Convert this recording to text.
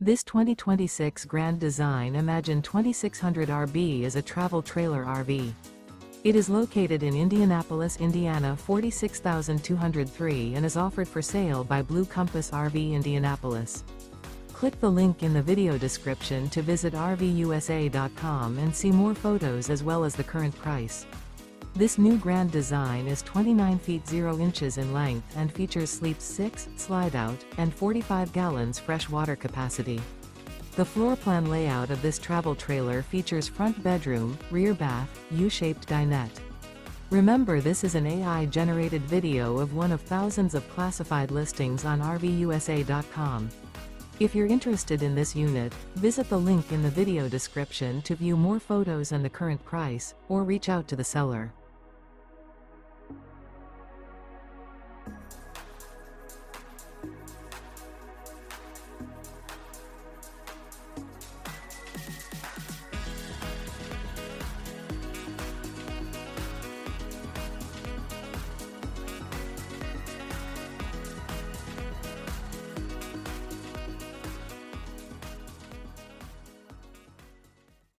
This 2026 Grand Design Imagine 2600 RB is a travel trailer RV. It is located in Indianapolis, Indiana 46203 and is offered for sale by Blue Compass RV Indianapolis. Click the link in the video description to visit RVUSA.com and see more photos as well as the current price. This new Grand Design is 29 feet 0 inches in length and features Sleep 6, Slideout, and 45 gallons fresh water capacity. The floor plan layout of this travel trailer features front bedroom, rear bath, U-shaped dinette. Remember, this is an AI-generated video of one of thousands of classified listings on RVUSA.com. If you're interested in this unit, visit the link in the video description to view more photos and the current price, or reach out to the seller.